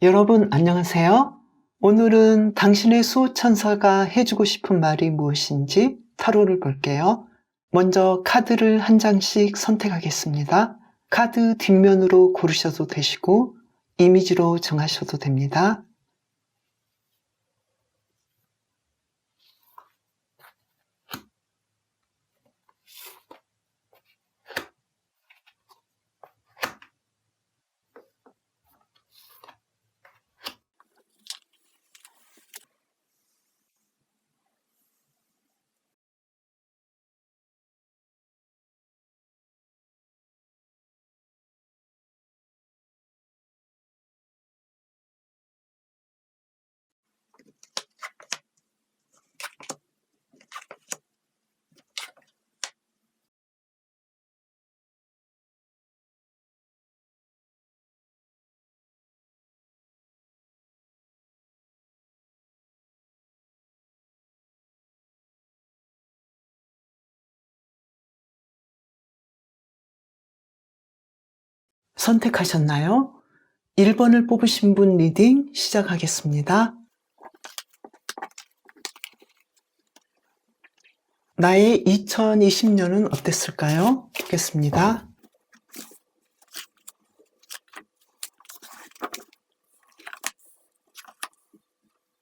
여러분 안녕하세요. 오늘은 당신의 수호천사가 해주고 싶은 말이 무엇인지 타로를 볼게요. 먼저 카드를 한 장씩 선택하겠습니다. 카드 뒷면으로 고르셔도 되시고 이미지로 정하셔도 됩니다. 선택하셨나요? 1번을 뽑으신 분 리딩 시작하겠습니다. 나의 2020년은 어땠을까요? 보겠습니다.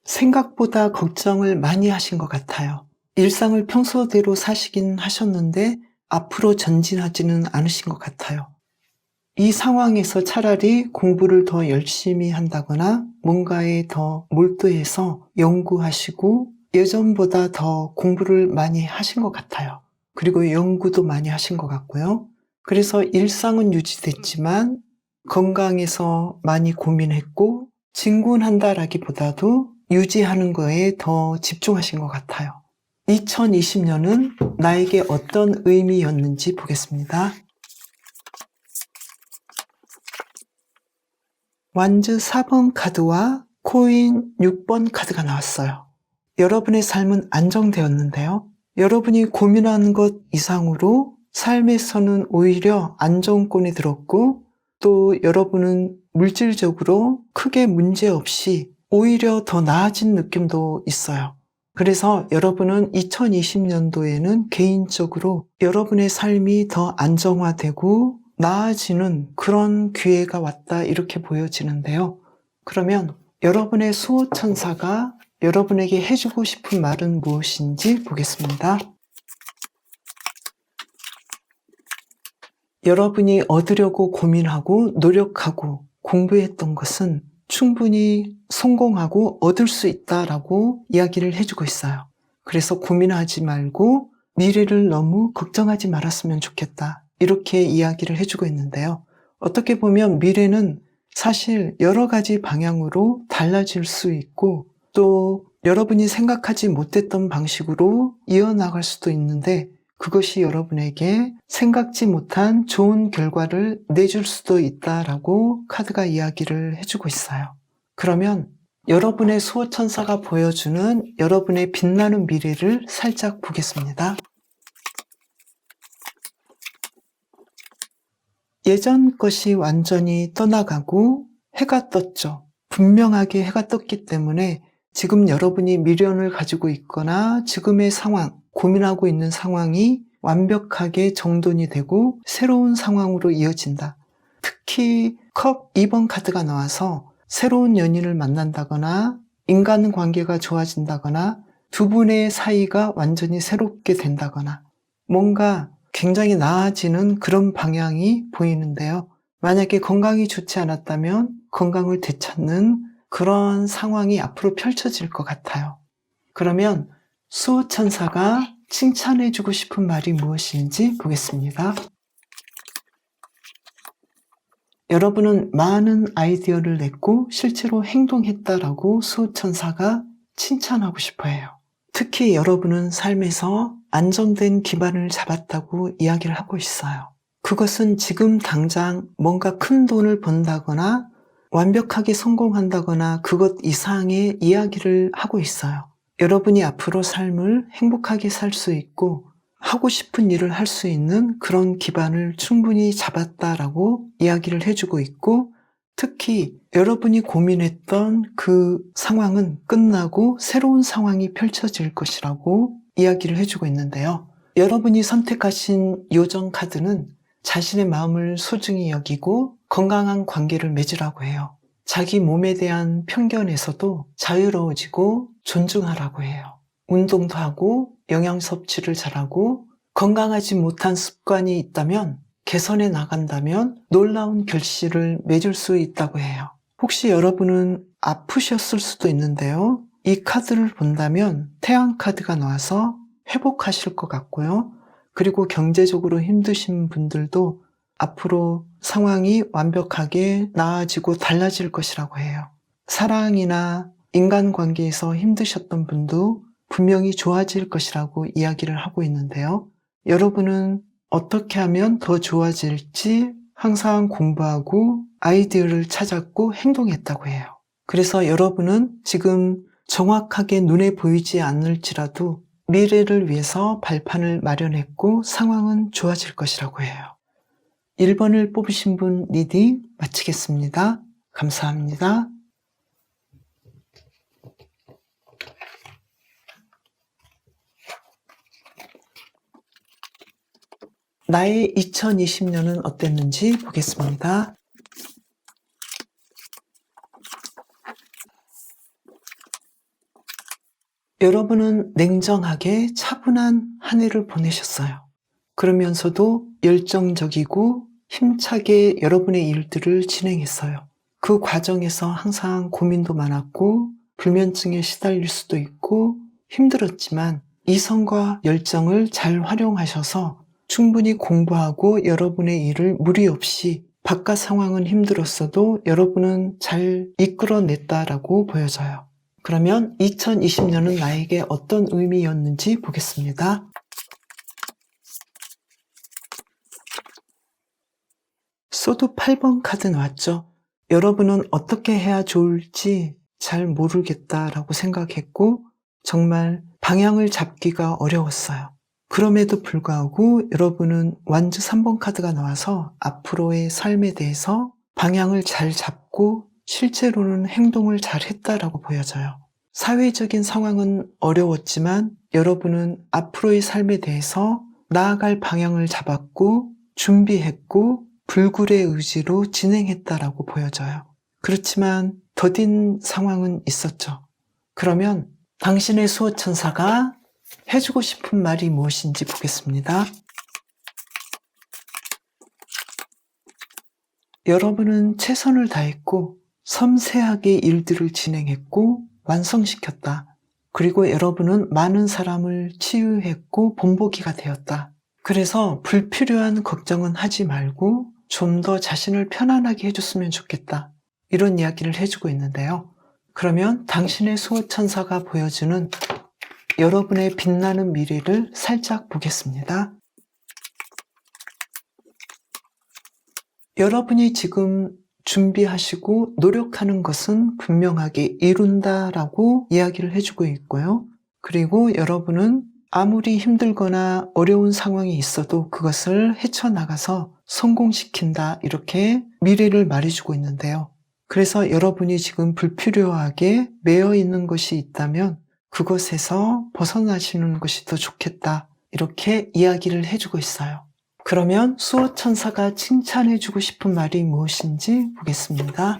생각보다 걱정을 많이 하신 것 같아요. 일상을 평소대로 사시긴 하셨는데 앞으로 전진하지는 않으신 것 같아요. 이 상황에서 차라리 공부를 더 열심히 한다거나 뭔가에 더 몰두해서 연구하시고 예전보다 더 공부를 많이 하신 것 같아요. 그리고 연구도 많이 하신 것 같고요. 그래서 일상은 유지됐지만 건강에서 많이 고민했고 진군한다라기보다도 유지하는 거에 더 집중하신 것 같아요. 2020년은 나에게 어떤 의미였는지 보겠습니다. 완즈 4번 카드와 코인 6번 카드가 나왔어요. 여러분의 삶은 안정되었는데요. 여러분이 고민하는 것 이상으로 삶에서는 오히려 안정권에 들었고 또 여러분은 물질적으로 크게 문제없이 오히려 더 나아진 느낌도 있어요. 그래서 여러분은 2020년도에는 개인적으로 여러분의 삶이 더 안정화되고 나아지는 그런 기회가 왔다 이렇게 보여지는데요. 그러면 여러분의 수호천사가 여러분에게 해주고 싶은 말은 무엇인지 보겠습니다. 여러분이 얻으려고 고민하고 노력하고 공부했던 것은 충분히 성공하고 얻을 수 있다라고 이야기를 해주고 있어요. 그래서 고민하지 말고 미래를 너무 걱정하지 말았으면 좋겠다. 이렇게 이야기를 해주고 있는데요. 어떻게 보면 미래는 사실 여러 가지 방향으로 달라질 수 있고 또 여러분이 생각하지 못했던 방식으로 이어나갈 수도 있는데 그것이 여러분에게 생각지 못한 좋은 결과를 내줄 수도 있다라고 카드가 이야기를 해주고 있어요. 그러면 여러분의 수호천사가 보여주는 여러분의 빛나는 미래를 살짝 보겠습니다. 예전 것이 완전히 떠나가고 해가 떴죠. 분명하게 해가 떴기 때문에 지금 여러분이 미련을 가지고 있거나 지금의 상황, 고민하고 있는 상황이 완벽하게 정돈이 되고 새로운 상황으로 이어진다. 특히 컵 2번 카드가 나와서 새로운 연인을 만난다거나 인간관계가 좋아진다거나 두 분의 사이가 완전히 새롭게 된다거나 뭔가 굉장히 나아지는 그런 방향이 보이는데요. 만약에 건강이 좋지 않았다면 건강을 되찾는 그런 상황이 앞으로 펼쳐질 것 같아요. 그러면 수호천사가 칭찬해주고 싶은 말이 무엇인지 보겠습니다. 여러분은 많은 아이디어를 냈고 실제로 행동했다라고 수호천사가 칭찬하고 싶어 해요. 특히 여러분은 삶에서 안정된 기반을 잡았다고 이야기를 하고 있어요. 그것은 지금 당장 뭔가 큰 돈을 번다거나 완벽하게 성공한다거나 그것 이상의 이야기를 하고 있어요. 여러분이 앞으로 삶을 행복하게 살 수 있고 하고 싶은 일을 할 수 있는 그런 기반을 충분히 잡았다라고 이야기를 해주고 있고 특히 여러분이 고민했던 그 상황은 끝나고 새로운 상황이 펼쳐질 것이라고 이야기를 해주고 있는데요. 여러분이 선택하신 요정 카드는 자신의 마음을 소중히 여기고 건강한 관계를 맺으라고 해요. 자기 몸에 대한 편견에서도 자유로워지고 존중하라고 해요. 운동도 하고 영양 섭취를 잘하고 건강하지 못한 습관이 있다면 개선해 나간다면 놀라운 결실을 맺을 수 있다고 해요. 혹시 여러분은 아프셨을 수도 있는데요. 이 카드를 본다면 태양 카드가 나와서 회복하실 것 같고요. 그리고 경제적으로 힘드신 분들도 앞으로 상황이 완벽하게 나아지고 달라질 것이라고 해요. 사랑이나 인간관계에서 힘드셨던 분도 분명히 좋아질 것이라고 이야기를 하고 있는데요. 여러분은 어떻게 하면 더 좋아질지 항상 공부하고 아이디어를 찾았고 행동했다고 해요. 그래서 여러분은 지금 정확하게 눈에 보이지 않을지라도 미래를 위해서 발판을 마련했고 상황은 좋아질 것이라고 해요. 1번을 뽑으신 분 리딩 마치겠습니다. 감사합니다. 나의 2020년은 어땠는지 보겠습니다. 여러분은 냉정하게 차분한 한 해를 보내셨어요. 그러면서도 열정적이고 힘차게 여러분의 일들을 진행했어요. 그 과정에서 항상 고민도 많았고 불면증에 시달릴 수도 있고 힘들었지만 이성과 열정을 잘 활용하셔서 충분히 공부하고 여러분의 일을 무리 없이 바깥 상황은 힘들었어도 여러분은 잘 이끌어냈다라고 보여져요. 그러면 2020년은 나에게 어떤 의미였는지 보겠습니다. 소드 8번 카드 나왔죠. 여러분은 어떻게 해야 좋을지 잘 모르겠다라고 생각했고 정말 방향을 잡기가 어려웠어요. 그럼에도 불구하고 여러분은 완주 3번 카드가 나와서 앞으로의 삶에 대해서 방향을 잘 잡고 실제로는 행동을 잘 했다라고 보여져요. 사회적인 상황은 어려웠지만 여러분은 앞으로의 삶에 대해서 나아갈 방향을 잡았고 준비했고 불굴의 의지로 진행했다라고 보여져요. 그렇지만 더딘 상황은 있었죠. 그러면 당신의 수호천사가 해주고 싶은 말이 무엇인지 보겠습니다. 여러분은 최선을 다했고 섬세하게 일들을 진행했고 완성시켰다. 그리고 여러분은 많은 사람을 치유했고 본보기가 되었다. 그래서 불필요한 걱정은 하지 말고 좀 더 자신을 편안하게 해줬으면 좋겠다. 이런 이야기를 해주고 있는데요. 그러면 당신의 수호천사가 보여주는 여러분의 빛나는 미래를 살짝 보겠습니다. 여러분이 지금 준비하시고 노력하는 것은 분명하게 이룬다라고 이야기를 해주고 있고요. 그리고 여러분은 아무리 힘들거나 어려운 상황이 있어도 그것을 헤쳐나가서 성공시킨다 이렇게 미래를 말해주고 있는데요. 그래서 여러분이 지금 불필요하게 매여 있는 것이 있다면 그것에서 벗어나시는 것이 더 좋겠다 이렇게 이야기를 해주고 있어요. 그러면 수호천사가 칭찬해주고 싶은 말이 무엇인지 보겠습니다.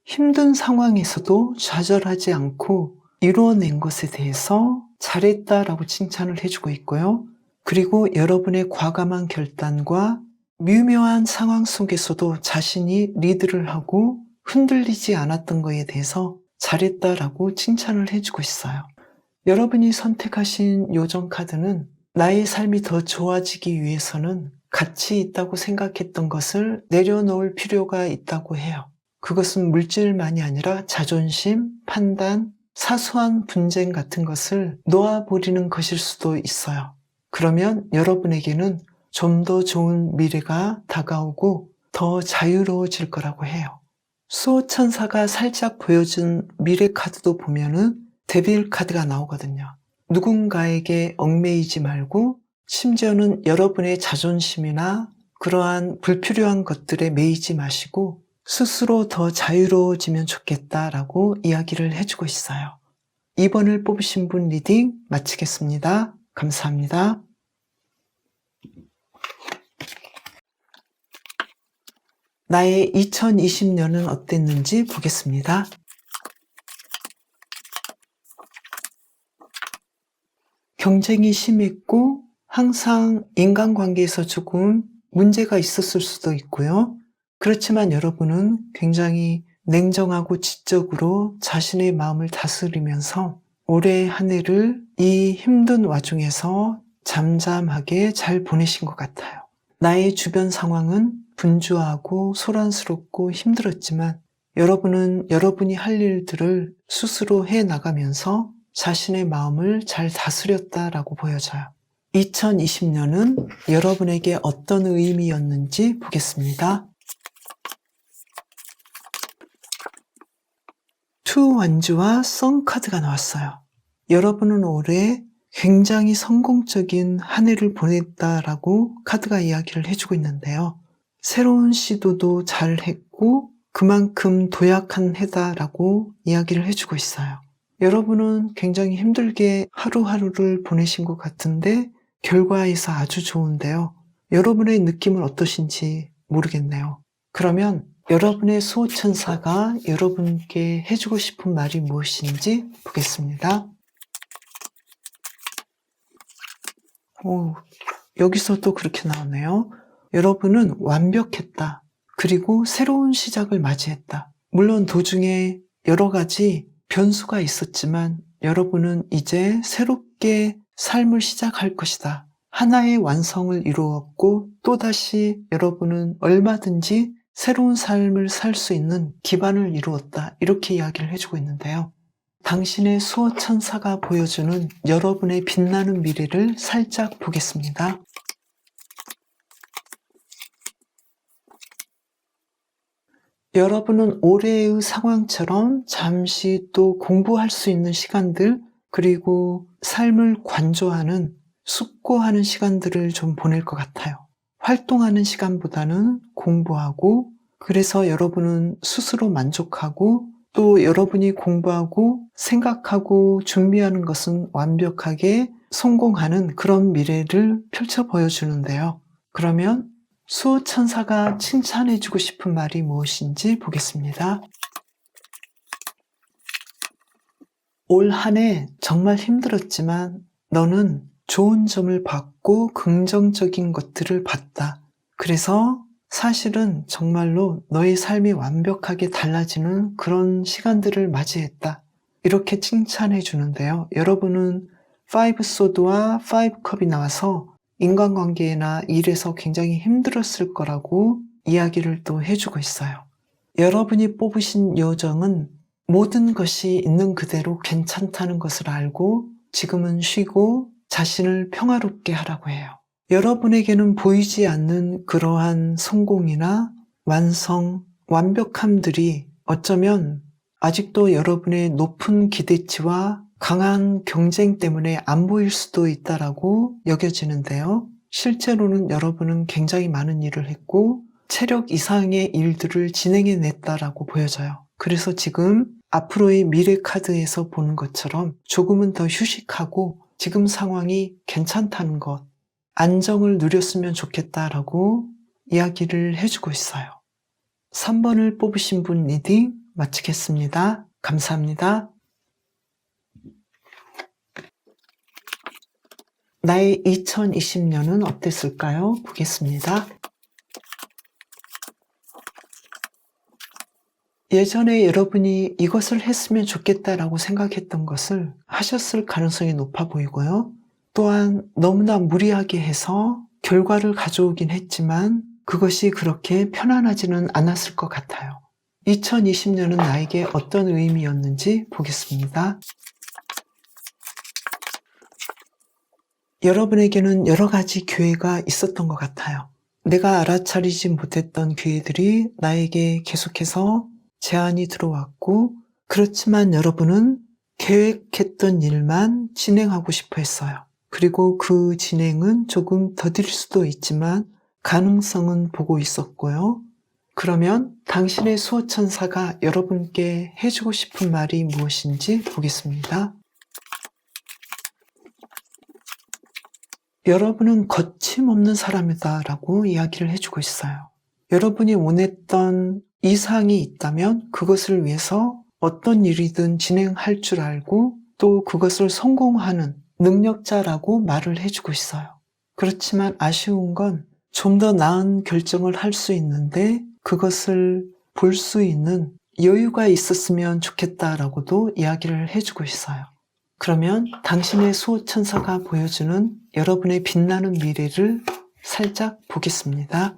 힘든 상황에서도 좌절하지 않고 이루어낸 것에 대해서 잘했다라고 칭찬을 해주고 있고요. 그리고 여러분의 과감한 결단과 미묘한 상황 속에서도 자신이 리드를 하고 흔들리지 않았던 것에 대해서 잘했다라고 칭찬을 해주고 있어요. 여러분이 선택하신 요정 카드는 나의 삶이 더 좋아지기 위해서는 가치 있다고 생각했던 것을 내려놓을 필요가 있다고 해요. 그것은 물질만이 아니라 자존심, 판단, 사소한 분쟁 같은 것을 놓아버리는 것일 수도 있어요. 그러면 여러분에게는 좀 더 좋은 미래가 다가오고 더 자유로워질 거라고 해요. 수호천사가 살짝 보여준 미래 카드도 보면은 데빌 카드가 나오거든요. 누군가에게 얽매이지 말고 심지어는 여러분의 자존심이나 그러한 불필요한 것들에 매이지 마시고 스스로 더 자유로워지면 좋겠다라고 이야기를 해주고 있어요. 2번을 뽑으신 분 리딩 마치겠습니다. 감사합니다. 나의 2020년은 어땠는지 보겠습니다. 경쟁이 심했고 항상 인간관계에서 조금 문제가 있었을 수도 있고요. 그렇지만 여러분은 굉장히 냉정하고 지적으로 자신의 마음을 다스리면서 올해 한 해를 이 힘든 와중에서 잠잠하게 잘 보내신 것 같아요. 나의 주변 상황은 분주하고 소란스럽고 힘들었지만 여러분은 여러분이 할 일들을 스스로 해나가면서 자신의 마음을 잘 다스렸다라고 보여져요. 2020년은 여러분에게 어떤 의미였는지 보겠습니다. 투 완주와 선 카드가 나왔어요. 여러분은 올해 굉장히 성공적인 한 해를 보냈다라고 카드가 이야기를 해주고 있는데요. 새로운 시도도 잘 했고 그만큼 도약한 해다라고 이야기를 해주고 있어요. 여러분은 굉장히 힘들게 하루하루를 보내신 것 같은데 결과에서 아주 좋은데요. 여러분의 느낌은 어떠신지 모르겠네요. 그러면 여러분의 수호천사가 여러분께 해주고 싶은 말이 무엇인지 보겠습니다. 여기서도 그렇게 나오네요. 여러분은 완벽했다. 그리고 새로운 시작을 맞이했다. 물론 도중에 여러 가지 변수가 있었지만 여러분은 이제 새롭게 삶을 시작할 것이다. 하나의 완성을 이루었고 또다시 여러분은 얼마든지 새로운 삶을 살 수 있는 기반을 이루었다. 이렇게 이야기를 해주고 있는데요. 당신의 수호천사가 보여주는 여러분의 빛나는 미래를 살짝 보겠습니다. 여러분은 올해의 상황처럼 잠시 또 공부할 수 있는 시간들, 그리고 삶을 관조하는, 숙고하는 시간들을 좀 보낼 것 같아요. 활동하는 시간보다는 공부하고, 그래서 여러분은 스스로 만족하고, 또 여러분이 공부하고 생각하고 준비하는 것은 완벽하게 성공하는 그런 미래를 펼쳐 보여주는데요. 그러면 수호천사가 칭찬해주고 싶은 말이 무엇인지 보겠습니다. 올 한 해 정말 힘들었지만 너는 좋은 점을 봤고 긍정적인 것들을 봤다. 그래서 사실은 정말로 너의 삶이 완벽하게 달라지는 그런 시간들을 맞이했다. 이렇게 칭찬해 주는데요. 여러분은 5소드와 5컵이 나와서 인간관계나 일에서 굉장히 힘들었을 거라고 이야기를 또 해주고 있어요. 여러분이 뽑으신 요정은 모든 것이 있는 그대로 괜찮다는 것을 알고 지금은 쉬고 자신을 평화롭게 하라고 해요. 여러분에게는 보이지 않는 그러한 성공이나 완성, 완벽함들이 어쩌면 아직도 여러분의 높은 기대치와 강한 경쟁 때문에 안 보일 수도 있다라고 여겨지는데요. 실제로는 여러분은 굉장히 많은 일을 했고 체력 이상의 일들을 진행해냈다라고 보여져요. 그래서 지금 앞으로의 미래 카드에서 보는 것처럼 조금은 더 휴식하고 지금 상황이 괜찮다는 것, 안정을 누렸으면 좋겠다라고 이야기를 해주고 있어요. 3번을 뽑으신 분 리딩 마치겠습니다. 감사합니다. 나의 2020년은 어땠을까요? 보겠습니다. 예전에 여러분이 이것을 했으면 좋겠다라고 생각했던 것을 하셨을 가능성이 높아 보이고요. 또한 너무나 무리하게 해서 결과를 가져오긴 했지만 그것이 그렇게 편안하지는 않았을 것 같아요. 2020년은 나에게 어떤 의미였는지 보겠습니다. 여러분에게는 여러 가지 기회가 있었던 것 같아요. 내가 알아차리지 못했던 기회들이 나에게 계속해서 제안이 들어왔고, 그렇지만 여러분은 계획했던 일만 진행하고 싶어 했어요. 그리고 그 진행은 조금 더딜 수도 있지만 가능성은 보고 있었고요. 그러면 당신의 수호천사가 여러분께 해주고 싶은 말이 무엇인지 보겠습니다. 여러분은 거침없는 사람이다 라고 이야기를 해주고 있어요. 여러분이 원했던 이상이 있다면 그것을 위해서 어떤 일이든 진행할 줄 알고 또 그것을 성공하는 능력자라고 말을 해주고 있어요. 그렇지만 아쉬운 건 좀 더 나은 결정을 할 수 있는데 그것을 볼 수 있는 여유가 있었으면 좋겠다라고도 이야기를 해주고 있어요. 그러면 당신의 수호천사가 보여주는 여러분의 빛나는 미래를 살짝 보겠습니다.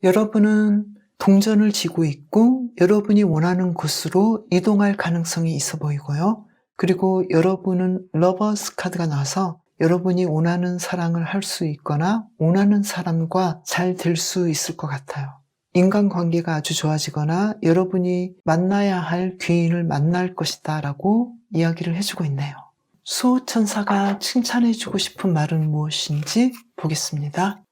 여러분은 동전을 쥐고 있고 여러분이 원하는 곳으로 이동할 가능성이 있어 보이고요. 그리고 여러분은 러버스 카드가 나와서 여러분이 원하는 사랑을 할 수 있거나 원하는 사람과 잘 될 수 있을 것 같아요. 인간관계가 아주 좋아지거나 여러분이 만나야 할 귀인을 만날 것이다 라고 이야기를 해주고 있네요. 수호천사가 칭찬해주고 싶은 말은 무엇인지 보겠습니다.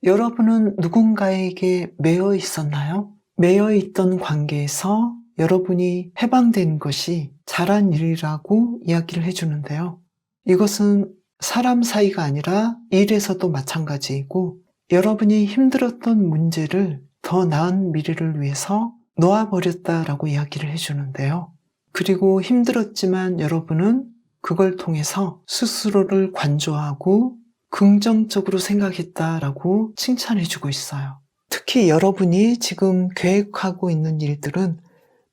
여러분은 누군가에게 매여 있었나요? 매여 있던 관계에서 여러분이 해방된 것이 잘한 일이라고 이야기를 해주는데요. 이것은 사람 사이가 아니라 일에서도 마찬가지이고 여러분이 힘들었던 문제를 더 나은 미래를 위해서 놓아버렸다라고 이야기를 해주는데요. 그리고 힘들었지만 여러분은 그걸 통해서 스스로를 관조하고 긍정적으로 생각했다라고 칭찬해주고 있어요. 특히 여러분이 지금 계획하고 있는 일들은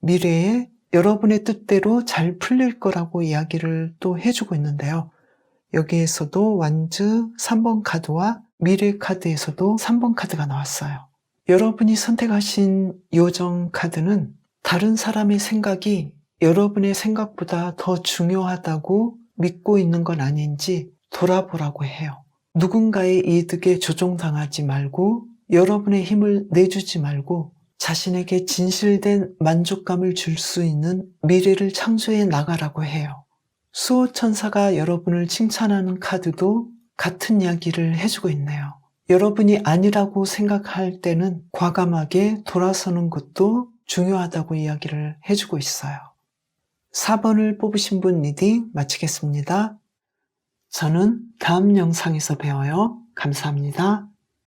미래에 여러분의 뜻대로 잘 풀릴 거라고 이야기를 또 해주고 있는데요. 여기에서도 완즈 3번 카드와 미래 카드에서도 3번 카드가 나왔어요. 여러분이 선택하신 요정 카드는 다른 사람의 생각이 여러분의 생각보다 더 중요하다고 믿고 있는 건 아닌지 돌아보라고 해요. 누군가의 이득에 조종당하지 말고 여러분의 힘을 내주지 말고 자신에게 진실된 만족감을 줄 수 있는 미래를 창조해 나가라고 해요. 수호천사가 여러분을 칭찬하는 카드도 같은 이야기를 해주고 있네요. 여러분이 아니라고 생각할 때는 과감하게 돌아서는 것도 중요하다고 이야기를 해주고 있어요. 4번을 뽑으신 분 리딩 마치겠습니다. 저는 다음 영상에서 뵈어요. 감사합니다.